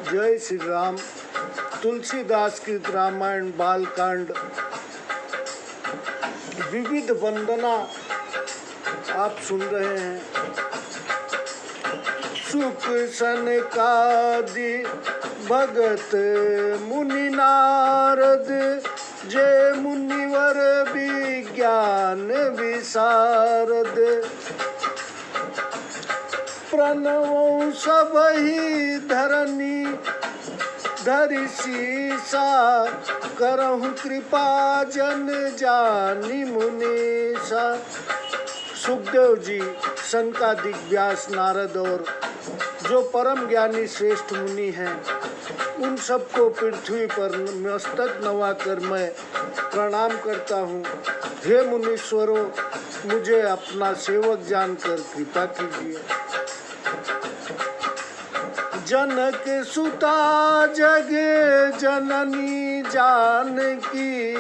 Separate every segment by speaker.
Speaker 1: जय श्री राम। तुलसीदास की रामायण बालकांड विविध वंदना आप सुन रहे हैं। सुख सनकादि भगत मुनि नारद, जय मुनिवर विज्ञान विशारद। प्रणवों सबहि धरनी धरि सीसा, करहु कृपा जन जानी मुनीसा। सुखदेव जी, सनकादिक, व्यास, नारद और जो परम ज्ञानी श्रेष्ठ मुनि हैं, उन सबको पृथ्वी पर मस्तक नवाकर मैं प्रणाम करता हूँ। हे मुनीश्वरों, मुझे अपना सेवक जानकर कृपा कीजिए। जनक सुता जगे जननी जानकी,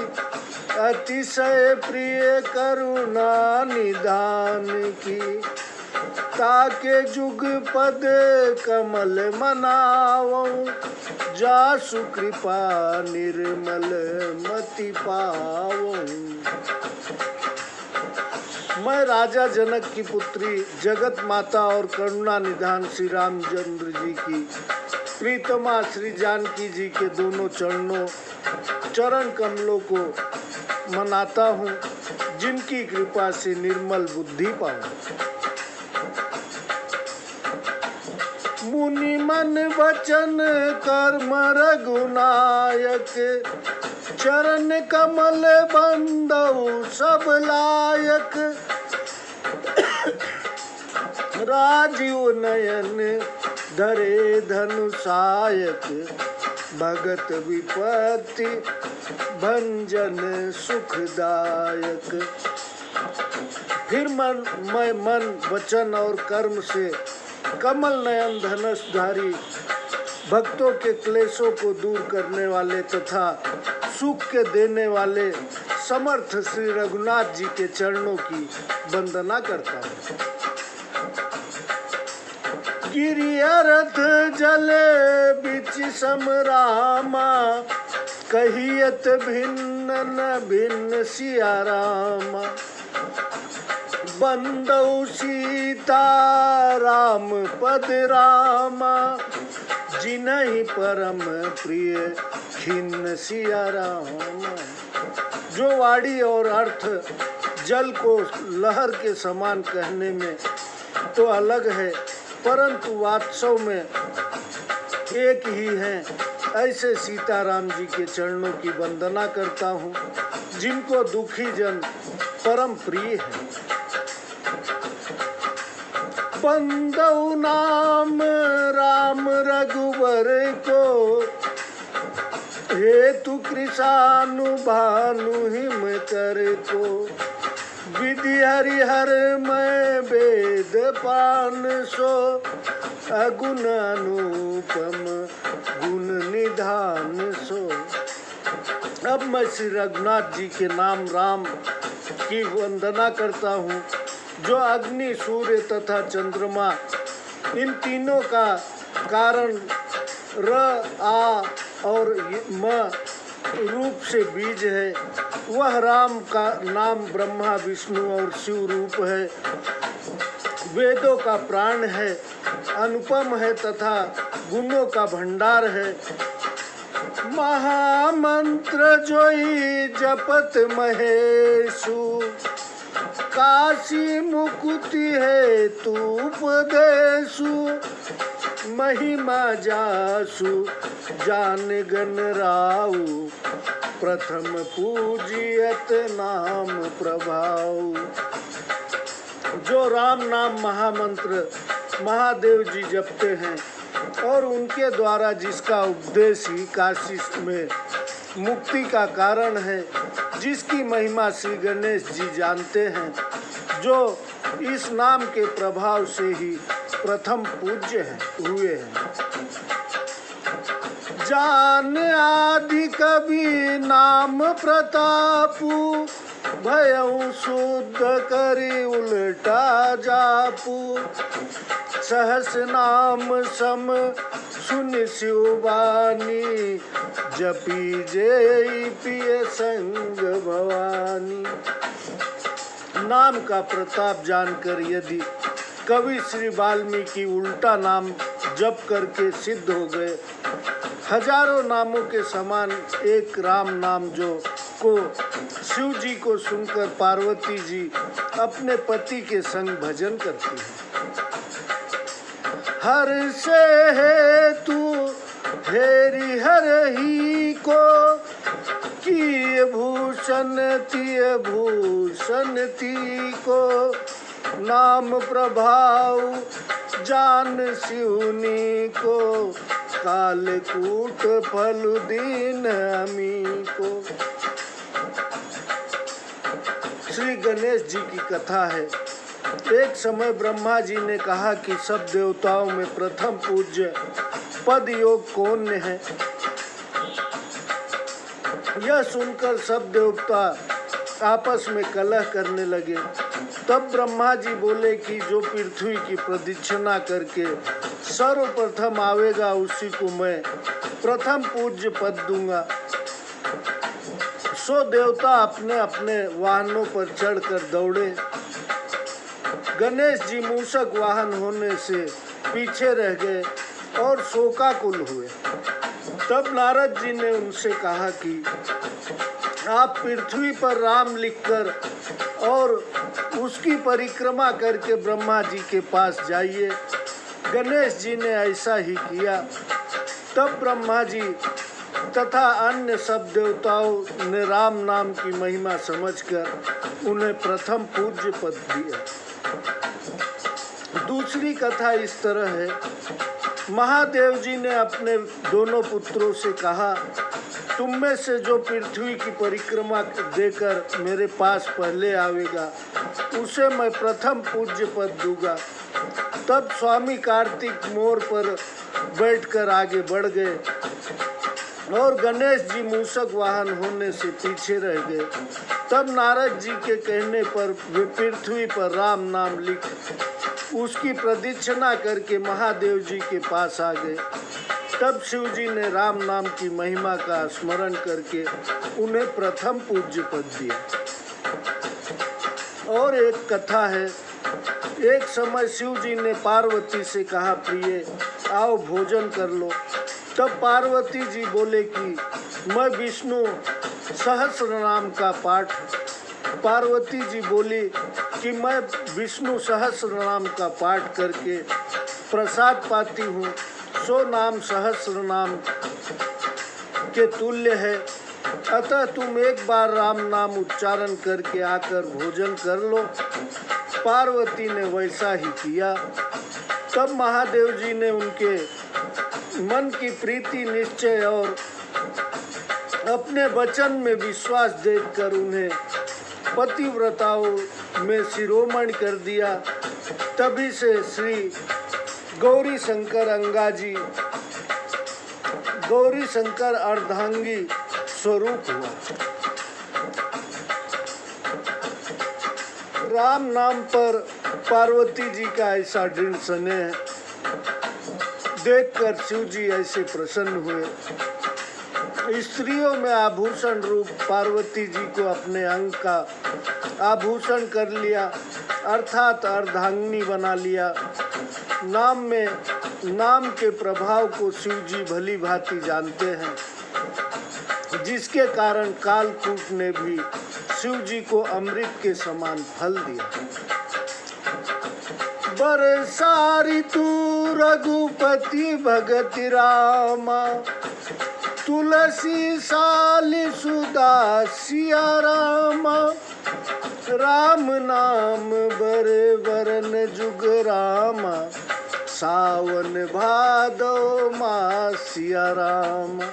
Speaker 1: अतिशय प्रिय करुणा निधान की। ताके जुग पद कमल मनावऊं, जासु कृपा निर्मल मति पावऊं। मैं राजा जनक की पुत्री, जगत माता और करुणा निधान श्री रामचंद्र जी की प्रीतमा श्री जानकी जी के दोनों चरण कमलों को मनाता हूँ, जिनकी कृपा से निर्मल बुद्धि पाऊं। मुनि मन वचन कर्म रघुनायक, चरण कमल बंदौ सब लायक। राजीव नयन धरे धनुषायक, भगत विपत्ति भंजन सुखदायक। फिर मैं मन वचन और कर्म से कमल नयन धनुषधारी, भक्तों के क्लेशों को दूर करने वाले तथा सुख के देने वाले समर्थ श्री रघुनाथ जी के चरणों की वंदना करता हूँ। गिरियरथ जले बिच समरामा, कहियत भिन्न न भिन्न सिया रामा। बंदौ सीता राम पद रामा, जिन्हि परम प्रिय खिन्न सिया रामा। जो वाणी और अर्थ जल को लहर के समान कहने में तो अलग है, परंतु वास्तव में एक ही हैं, ऐसे सीताराम जी के चरणों की वंदना करता हूँ, जिनको दुखी जन परम प्रिय है। बंदौ नाम राम रघुवर को, हेतु कृषानु भानु हिम कर को। विधि हरिहर मैं वेद पान सो, अगुण अनुपम गुण निधान सो। अब मैं श्री रघुनाथ जी के नाम राम की वंदना करता हूँ, जो अग्नि, सूर्य तथा चंद्रमा, इन तीनों का कारण र, आ और म रूप से बीज है। वह राम का नाम ब्रह्मा, विष्णु और शिव रूप है, वेदों का प्राण है, अनुपम है तथा गुणों का भंडार है। महामंत्र जोई जपत महेशु, काशी मुकुति है तू उपदेशु। महिमा जासु जान गण राउ, प्रथम पूजियत नाम प्रभाव। जो राम नाम महामंत्र महादेव जी जपते हैं और उनके द्वारा जिसका उपदेश ही काशी में मुक्ति का कारण है, जिसकी महिमा श्री गणेश जी जानते हैं, जो इस नाम के प्रभाव से ही प्रथम पूज्य हुए हैं। जान आदि कवि नाम प्रतापु, भयउ शुद्ध करी उल्टा जापू। सहस नाम सम सुन शिवबानी जपी जय पिय संग भवानी। नाम का प्रताप जानकर यदि कवि श्री वाल्मीकि उल्टा नाम जप करके सिद्ध हो गए, हजारों नामों के समान एक राम नाम जो को शिव जी को सुनकर पार्वती जी अपने पति के संग भजन करती है। हर से है तू हेरी हर ही को किए भूषण तिय भूषण ती को नाम प्रभाव जान शिवनी को कालकूट फल दीन अमी को। श्री गणेश जी की कथा है। एक समय ब्रह्मा जी ने कहा कि सब देवताओं में प्रथम पूज्य पद योग कौन है। यह सुनकर सब देवता आपस में कलह करने लगे। तब ब्रह्मा जी बोले कि जो पृथ्वी की प्रदक्षिणा करके सर्वप्रथम आवेगा उसी को मैं प्रथम पूज्य पद दूंगा। सो देवता अपने अपने वाहनों पर चढ़कर दौड़े। गणेश जी मूषक वाहन होने से पीछे रह गए और शोकाकुल हुए। तब नारद जी ने उनसे कहा कि आप पृथ्वी पर राम लिखकर और उसकी परिक्रमा करके ब्रह्मा जी के पास जाइए। गणेश जी ने ऐसा ही किया। तब ब्रह्मा जी तथा अन्य सब देवताओं ने राम नाम की महिमा समझकर उन्हें प्रथम पूज्य पद दिया। दूसरी कथा इस तरह है। महादेव जी ने अपने दोनों पुत्रों से कहा, तुम में से जो पृथ्वी की परिक्रमा देकर मेरे पास पहले आवेगा उसे मैं प्रथम पूज्य पद दूंगा। तब स्वामी कार्तिक मोर पर बैठकर आगे बढ़ गए और गणेश जी मूषक वाहन होने से पीछे रह गए। तब नारद जी के कहने पर वे पृथ्वी पर राम नाम लिख उसकी प्रदक्षिणा करके महादेव जी के पास आ गए। तब शिव जी ने राम नाम की महिमा का स्मरण करके उन्हें प्रथम पूज्य पद दिया। और एक कथा है। एक समय शिव जी ने पार्वती से कहा, प्रिय आओ भोजन कर लो। तब पार्वती जी बोले कि मैं विष्णु सहस्र नाम का पाठ। पार्वती जी बोली कि मैं विष्णु सहस्र नाम का पाठ करके प्रसाद पाती हूँ। सो नाम सहस्र नाम के तुल्य है। अतः तुम एक बार राम नाम उच्चारण करके आकर भोजन कर लो। पार्वती ने वैसा ही किया। तब महादेव जी ने उनके मन की प्रीति निश्चय और अपने वचन में विश्वास देखकर उन्हें पतिव्रताओं में शिरोमणि कर दिया। तभी से श्री गौरी शंकर अंगाजी गौरी शंकर अर्धांगी स्वरूप हुआ। राम नाम पर पार्वती जी का ऐसा दृढ़ स्नेह देखकर शिव जी ऐसे प्रसन्न हुए। स्त्रियों में आभूषण रूप पार्वती जी को अपने अंग का आभूषण कर लिया, अर्थात अर्धांगिनी बना लिया। नाम के प्रभाव को शिव जी भली भांति जानते हैं, जिसके कारण कालकूट ने भी शिव जी को अमृत के समान फल दिया। बरसारी तू रघुपति भगति रामा, तुलसी साली सुदा सिया रामा। राम नाम बर वरन जुग रामा, सावन भादो माह सिया रामा।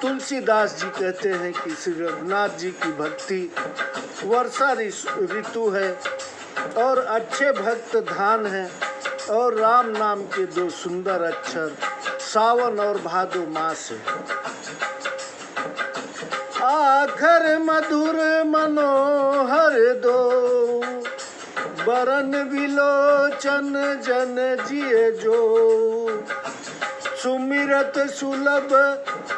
Speaker 1: तुलसीदास जी कहते हैं कि श्री रघुनाथ जी की भक्ति वर्षा ऋतु है और अच्छे भक्त धान हैं, और राम नाम के दो सुंदर अक्षर सावन और भादो मास है। आखर मधुर मनोहर दो, बरन विलोचन जन जिए जो। सुमिरत सुलभ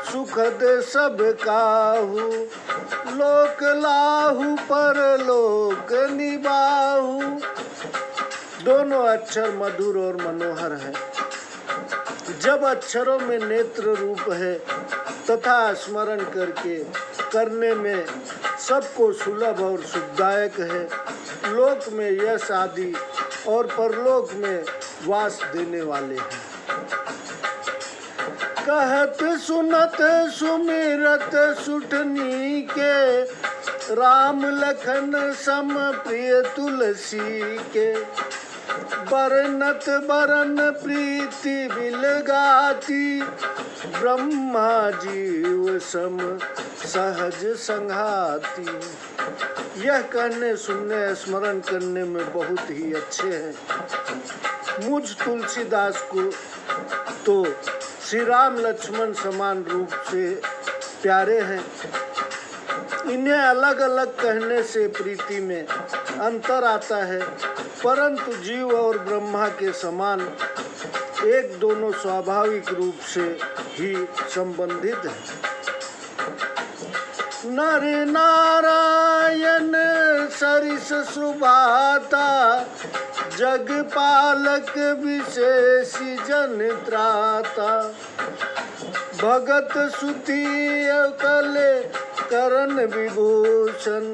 Speaker 1: सुखद सब काहू, लोक लाहू पर लोक निबाहू। दोनों अक्षर मधुर और मनोहर है। जब अक्षरों में नेत्र रूप है तथा स्मरण करने में सबको सुलभ और सुखदायक है, लोक में यश आदि और परलोक में वास देने वाले हैं। कहत सुनत सुमिरत सुठनी के, राम लखन सम प्रिय तुलसी के। बरनत बरन प्रीति बिलगाती, ब्रह्मा जीव सम सहज संघाती। यह कहने सुनने स्मरण करने में बहुत ही अच्छे हैं। मुझ तुलसीदास को तो श्री राम लक्ष्मण समान रूप से प्यारे हैं। इन्हें अलग अलग कहने से प्रीति में अंतर आता है, परंतु जीव और ब्रह्मा के समान एक दोनों स्वाभाविक रूप से ही संबंधित हैं। नर नारायण सरिस सुभाता, जग पालक विशेष जन त्राता। भगत सुती कले करण विभूषण,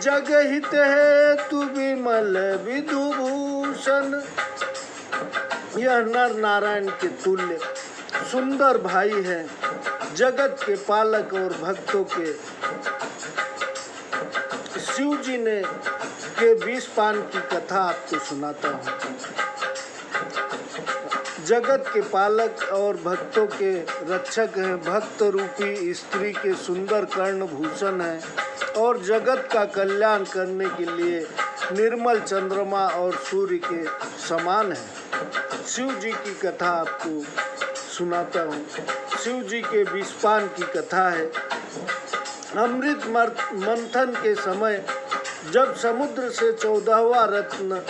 Speaker 1: जग हित है तु विमल विधुभूषण। यह नर नारायण के तुल्य सुंदर भाई है, जगत के पालक और भक्तों के। शिव जी ने के 20 पान की कथा आपको सुनाता हूँ। जगत के पालक और भक्तों के रक्षक हैं, भक्त रूपी स्त्री के सुंदर कर्ण भूषण है और जगत का कल्याण करने के लिए निर्मल चंद्रमा और सूर्य के समान है। शिव जी की कथा आपको सुनाता हूँ। शिव जी के 20 पान की कथा है। अमृत मंथन के समय जब समुद्र से 14वां रत्न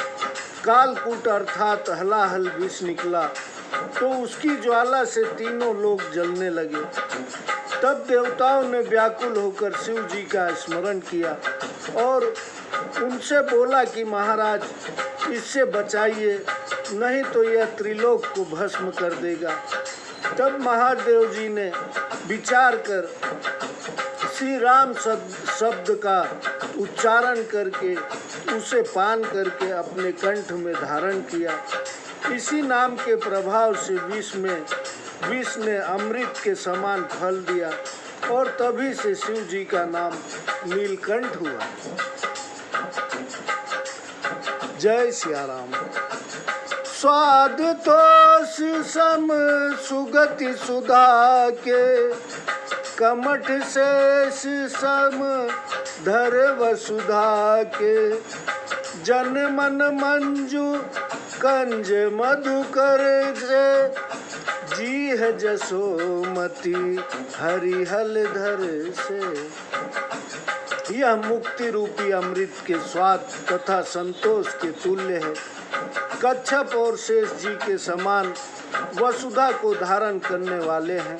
Speaker 1: कालकूट अर्थात हलाहल विष निकला तो उसकी ज्वाला से तीनों लोग जलने लगे। तब देवताओं ने व्याकुल होकर शिव जी का स्मरण किया और उनसे बोला कि महाराज इससे बचाइए, नहीं तो यह त्रिलोक को भस्म कर देगा। तब महादेव जी ने विचार कर श्री राम शब्द का उच्चारण करके उसे पान करके अपने कंठ में धारण किया। इसी नाम के प्रभाव से विष ने अमृत के समान फल दिया और तभी से शिव जी का नाम नीलकंठ हुआ। जय सिया राम। स्वाद तोष सम सुगति सुधा के, कमठ शेष सम धर वसुधा के। जन मन मंजू कंज मधुकर से, जी है जसोमती हरिहल धर से। यह मुक्ति रूपी अमृत के स्वाद तथा संतोष के तुल्य है। कच्छप और शेष जी के समान वसुधा को धारण करने वाले हैं।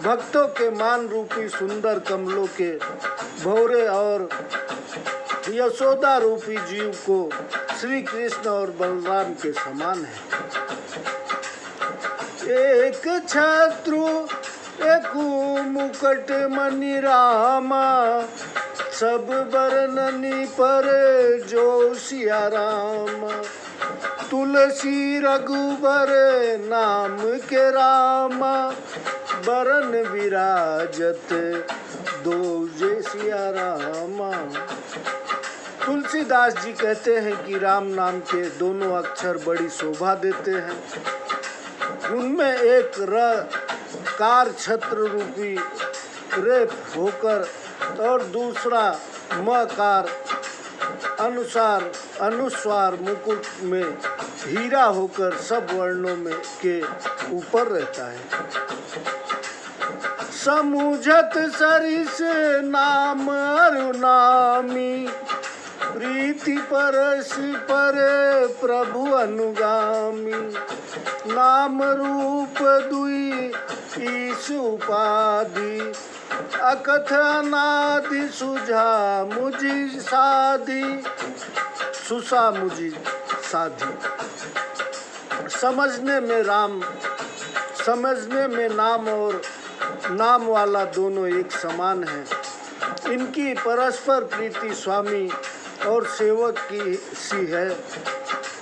Speaker 1: भक्तों के मान रूपी सुंदर कमलों के भौरे और यशोदा रूपी जीव को श्री कृष्ण और बलराम के समान है। एक छत्रु एक मुकुट मणि रामा, सब बरननी पर जो सिया राम। तुलसी रघुबर नाम के रामा, बरन विराजत दो जय सिया रामा। तुलसीदास जी कहते हैं कि राम नाम के दोनों अक्षर बड़ी शोभा देते हैं। उनमें एक र कार छत्र रूपी रेप होकर और दूसरा मकार अनुस्वार मुकुट में हीरा होकर सब वर्णों में के ऊपर रहता है। समुझत सरिस नाम अरुनामी, प्रीति परस पर प्रभु अनुगामी। नाम रूप दुई ईश उपाधि, अकथ अनादि सुझा मुझि साधी, सुसा मुझि साधी। समझने में नाम और नाम वाला दोनों एक समान है। इनकी परस्पर प्रीति स्वामी और सेवक की सी है।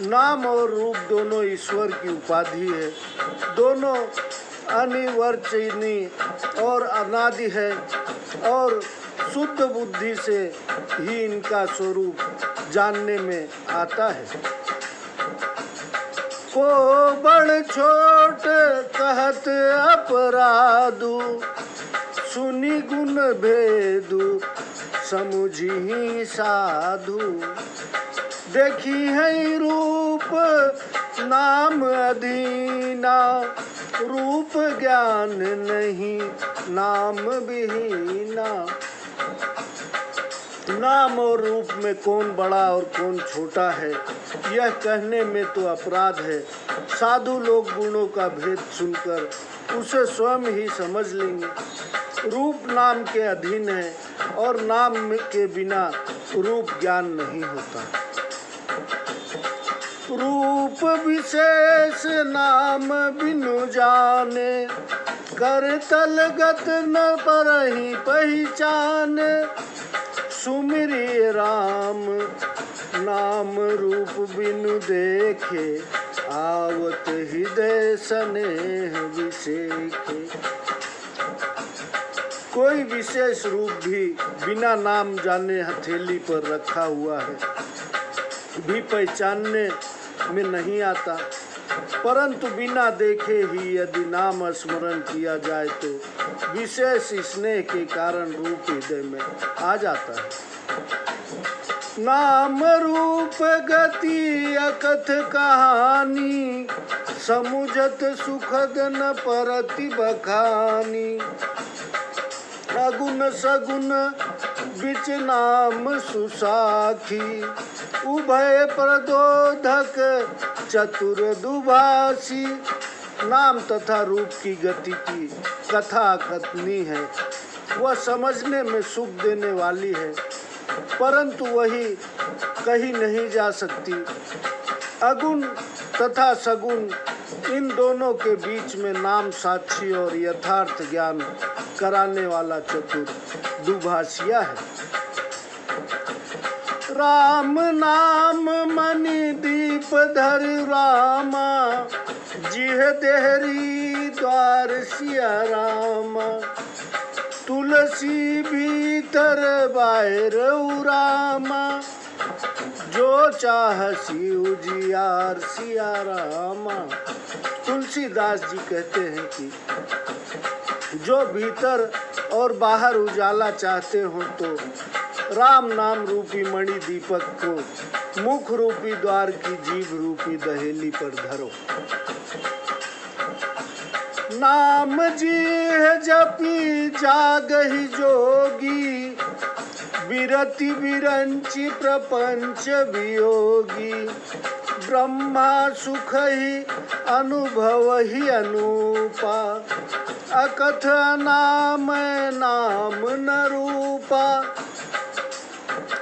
Speaker 1: नाम और रूप दोनों ईश्वर की उपाधि है। दोनों अनिर्वचनीय और अनादि है और शुद्ध बुद्धि से ही इनका स्वरूप जानने में आता है। को बड़ छोट कहत अपराधु, सुनी गुण भेदु समुझी साधु। देखी है रूप नाम अधीना, रूप ज्ञान नहीं नाम विहीना। नाम और रूप में कौन बड़ा और कौन छोटा है, यह कहने में तो अपराध है। साधु लोग गुणों का भेद सुनकर उसे स्वयं ही समझ लेंगे। रूप नाम के अधीन है और नाम के बिना रूप ज्ञान नहीं होता। रूप विशेष नाम बिनु जाने, कर तलगत न परहि पहचाने। सुमिरि राम नाम रूप बिनु देखे, आवत हृदय स्नेह विसेखे। कोई विशेष रूप भी बिना नाम जाने हथेली पर रखा हुआ है भी पहचानने में नहीं आता, परंतु बिना देखे ही यदि नाम स्मरण किया जाए तो विशेष स्नेह के कारण रूप हृदय में आ जाता है। नाम रूप गति अकथ कहानी, समुझत सुखद न परति बखानी। अगुण सगुण बिच नाम सुसाखी, उभय प्रदोधक चतुर दुभाषी। नाम तथा रूप की गति की कथा कथनी है। वह समझने में सुख देने वाली है, परंतु वही कही नहीं जा सकती। अगुण तथा सगुण इन दोनों के बीच में नाम साक्षी और यथार्थ ज्ञान कराने वाला चतुर दुभाषिया है। राम नाम मणि दीप धर रामा, जिह देहरी द्वार सिया रामा। तुलसी भीतर बाहर उरामा, जो चाहसी उजियार सिया रामा। तुलसीदास जी कहते हैं कि जो भीतर और बाहर उजाला चाहते हो तो राम नाम रूपी मणि दीपक को मुख रूपी द्वार की जीभ रूपी दहेली पर धरो। नाम जी है जपी जागहि जोगी, विरति विरंचि प्रपंच वियोगी। ब्रह्मा सुख ही अनुभव ही अनूपा, अकथ नाम नाम न रूपा।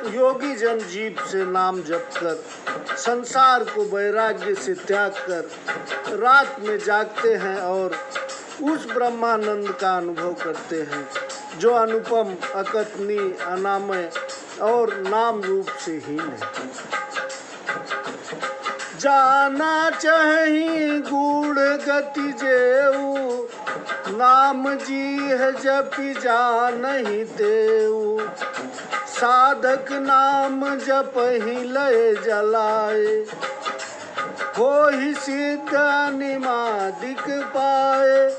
Speaker 1: योगी जन जीव से नाम जप कर संसार को वैराग्य से त्याग कर रात में जागते हैं और उस ब्रह्मानंद का अनुभव करते हैं जो अनुपम अकथनीय अनामय और नाम रूप से हीन है। जाना चाही गूढ़ गति जेऊ, नाम जी है जपि जानहि तेऊ। साधक नाम जप ही लय जलाए, हो ही सिद्ध निमादिक पाए।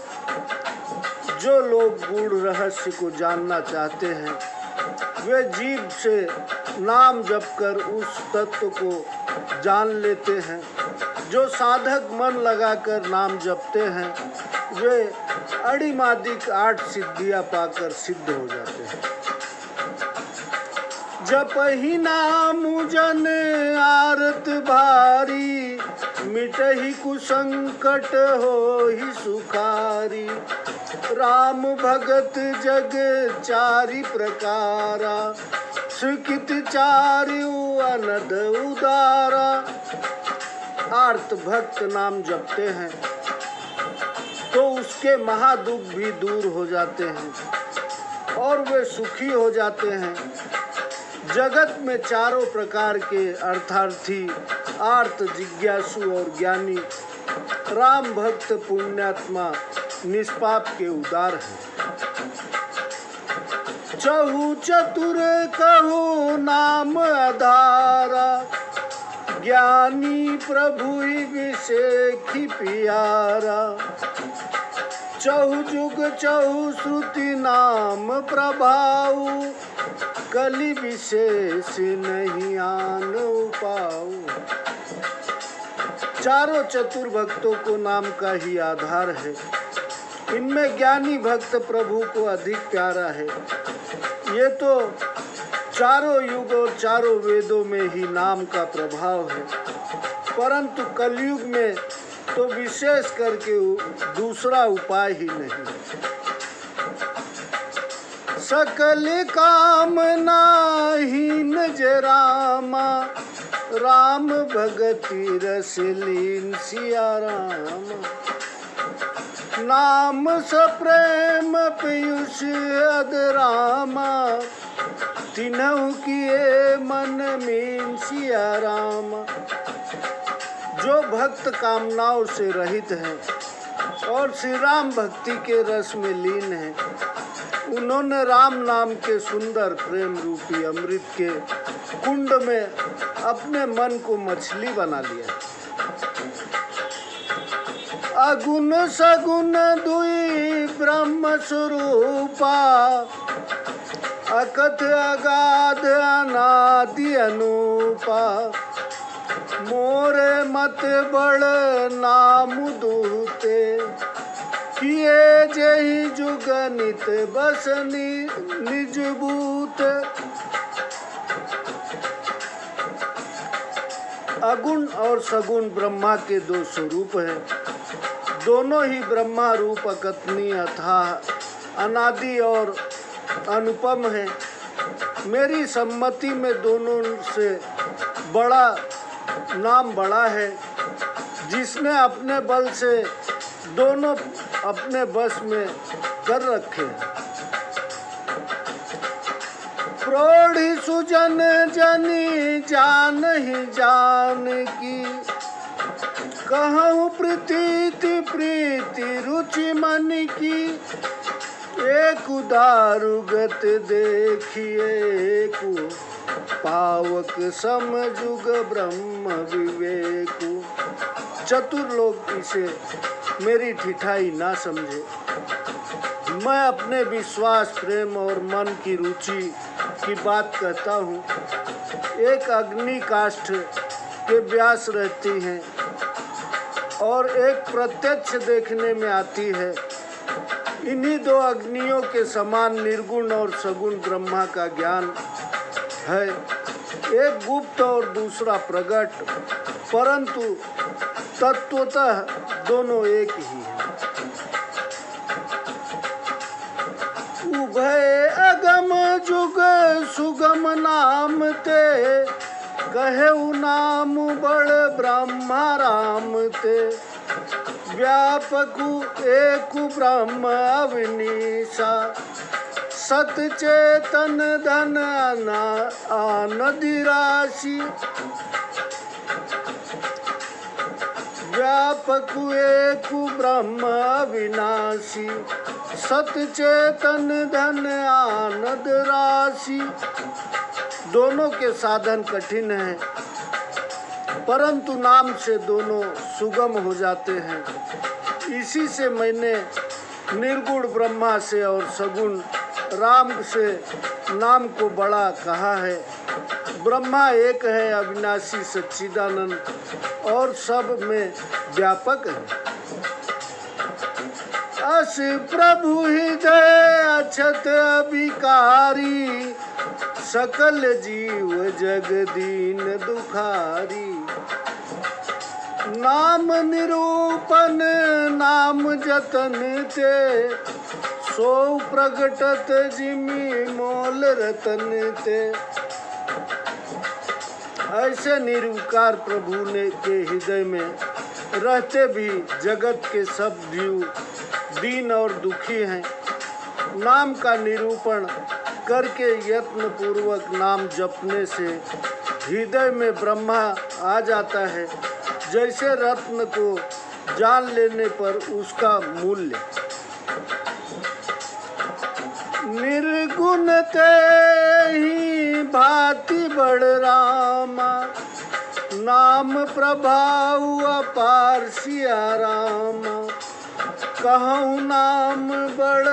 Speaker 1: जो लोग गूढ़ रहस्य को जानना चाहते हैं वे जीभ से नाम जप कर उस तत्व को जान लेते हैं। जो साधक मन लगाकर नाम जपते हैं वे अड़िमादिक 8 सिद्धियां पाकर सिद्ध हो जाते हैं। जप ही नाम जन आरत भारी, मिटहि कुसंकट होहि सुखारी। राम भगत जग चारि प्रकारा, सुकित चारिउ अनद उदारा। आर्त भक्त नाम जपते हैं तो उसके महादुख भी दूर हो जाते हैं और वे सुखी हो जाते हैं। जगत में चारों प्रकार के अर्थार्थी, आर्त, जिज्ञासु और ज्ञानी राम भक्त पुण्यात्मा निष्पाप के उदार हैं। चहु चतुर कहु नाम आधारा, ज्ञानी प्रभु विषेखी पियारा। चहु जुग चहु श्रुति नाम प्रभाऊ, कलि विशेष नहीं आन पाऊ। चारों चतुर भक्तों को नाम का ही आधार है। इनमें ज्ञानी भक्त प्रभु को अधिक प्यारा है। ये तो चारों युग और चारों वेदों में ही नाम का प्रभाव है, परंतु कलयुग में तो विशेष करके दूसरा उपाय ही नहीं। सकल कामना हीन जरामा, राम भगति रस लीन सिया राम। नाम सप्रेम पीयूष अधरामा, तिन्हु किए मन मीन सिया राम। जो भक्त कामनाओं से रहित हैं और श्री राम भक्ति के रस में लीन हैं, उन्होंने राम नाम के सुंदर प्रेम रूपी अमृत के कुंड में अपने मन को मछली बना लिया। अगुण सगुण दुई ब्रह्म स्वरूपा, अकथ अगाध अनादि अनूपा। मोरे मत बड़ नाम दूते, किए जहि जुग नित बसनी निज भूत। अगुण और सगुण ब्रह्मा के दो स्वरूप हैं। दोनों ही ब्रह्मा रूप अकथनीय अथाह अनादि और अनुपम है। मेरी सम्मति में दोनों से बड़ा नाम बड़ा है, जिसने अपने बल से दोनों अपने बस में कर रखे। प्रौढ़ी सुजन जनी जान ही जान की, कहूँ प्रीति प्रीति रुचि मन की। एक दारुगत देखिए को, पावक समजुग ब्रह्म विवेकु। चतुर लोग इसे मेरी ठिठाई ना समझे। मैं अपने विश्वास, प्रेम और मन की रुचि की बात कहता हूँ। एक अग्नि काष्ठ के व्यास रहती हैं और एक प्रत्यक्ष देखने में आती है। इन्हीं दो अग्नियों के समान निर्गुण और सगुण ब्रह्मा का ज्ञान है। एक गुप्त और दूसरा प्रकट, परंतु तत्वतः दोनों एक ही हैं। उभय अगम जुग सुगम नाम ते, कहेउ नाम बड़ ब्रह्मा राम ते। व्यापकु एक ब्रह्म अवनीशा, सत चेतन धन आनदि राशि। व्यापक एक ब्रह्म अविनाशी, सत चेतन धन आनंद राशि। दोनों के साधन कठिन हैं, परंतु नाम से दोनों सुगम हो जाते हैं। इसी से मैंने निर्गुण ब्रह्मा से और सगुण राम से नाम को बड़ा कहा है। ब्रह्मा एक है, अविनाशी सच्चिदानंद और सब में व्यापक है। अस प्रभु हृदय अछत अभिकारी, सकल जीव जग दीन दुखारी। नाम निरूपण नाम जतन ते, सो प्रगटत जिमि मोल रतन ते। ऐसे निर्विकार प्रभु ने के हृदय में रहते भी जगत के सब जीव दीन और दुखी हैं। नाम का निरूपण करके यत्न पूर्वक नाम जपने से हृदय में ब्रह्मा आ जाता है, जैसे रत्न को जान लेने पर उसका मूल्य। निर्गुण ते ही भांति बड़ रामा, नाम प्रभाव अपार सिया रामा। कहूँ नाम बड़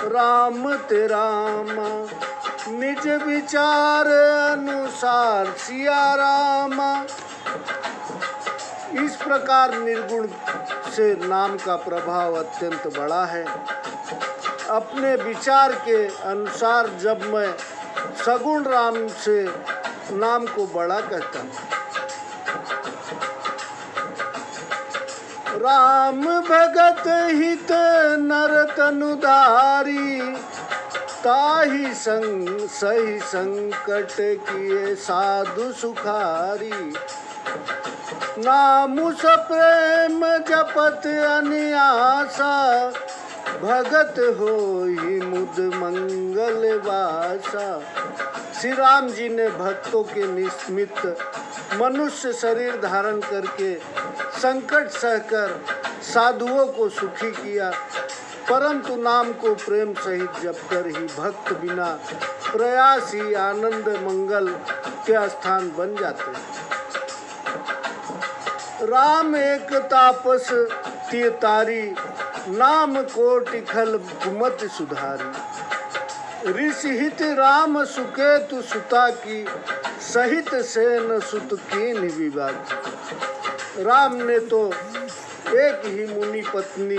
Speaker 1: राम ते रामा, निज विचार अनुसार सिया रामा। इस प्रकार निर्गुण से नाम का प्रभाव अत्यंत बड़ा है। अपने विचार के अनुसार जब मैं सगुण राम से नाम को बड़ा कहता हूँ। राम भगत हित नर तनुधारी, ताहि संग सही संकट किए साधु सुखारी। नामु सप्रेम जपत अनियासा, भगत होई मुद मंगल वासा। श्री राम जी ने भक्तों के निमित्त मनुष्य शरीर धारण करके संकट सहकर साधुओं को सुखी किया, परंतु नाम को प्रेम सहित जपकर ही भक्त बिना प्रयास ही आनंद मंगल के स्थान बन जाते हैं। राम एक तापस तीतारी, नाम कोटि खल कुमति सुधारी। ऋषि हित राम सुकेतु सुता की, सहित सेन सुत कीन विवाद। राम ने तो एक ही मुनि पत्नी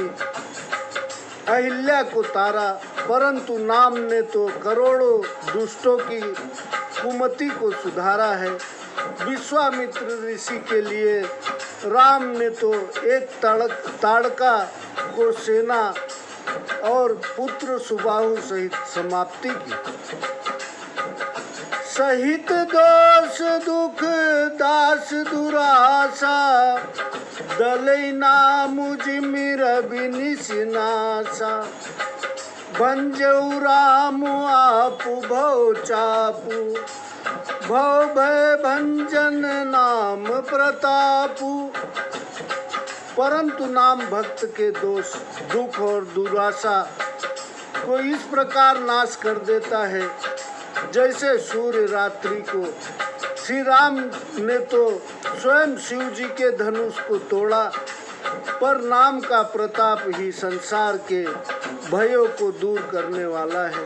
Speaker 1: अहिल्या को तारा, परंतु नाम ने तो करोड़ों दुष्टों की कुमति को सुधारा है। विश्वामित्र ऋषि के लिए राम ने तो एक ताड़का को सेना और पुत्र सुबाहु सहित समाप्ति की। सहित दोष दुख दास दुरासा, दलई नाम जिमिर बिनिसिनासा। भंजऊ राम आपु भव चापू, भव भय भंजन नाम प्रतापु। परंतु नाम भक्त के दोष दुख और दुराशा को इस प्रकार नाश कर देता है, जैसे सूर्य रात्रि को। श्री राम ने तो स्वयं शिव जी के धनुष को तोड़ा, पर नाम का प्रताप ही संसार के भयों को दूर करने वाला है।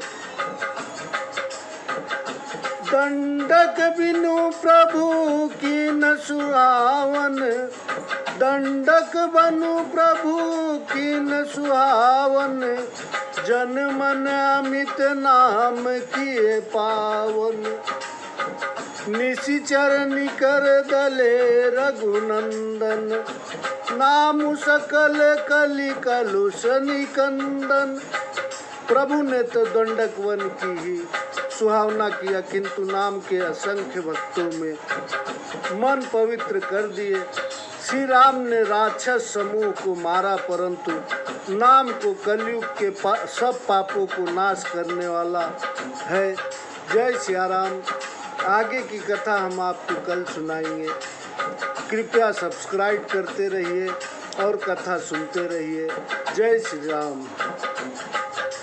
Speaker 1: दंडक बिनु प्रभु की न सुहावन, दंडक बनु प्रभु की न सुहावन। जन मन अमित नाम किए पावन, निशिचर निकर दले रघुनंदन। नाम सकल कलि कलुष निकंदन। प्रभु ने तो दंडक वन की ही सुहावना किया, किंतु नाम के असंख्य भक्तों में मन पवित्र कर दिए। श्री राम ने राक्षस समूह को मारा, परंतु नाम को कलयुग के सब पापों को नाश करने वाला है। जय सिया राम। आगे की कथा हम आपको कल सुनाएंगे। कृपया सब्सक्राइब करते रहिए और कथा सुनते रहिए। जय श्री राम।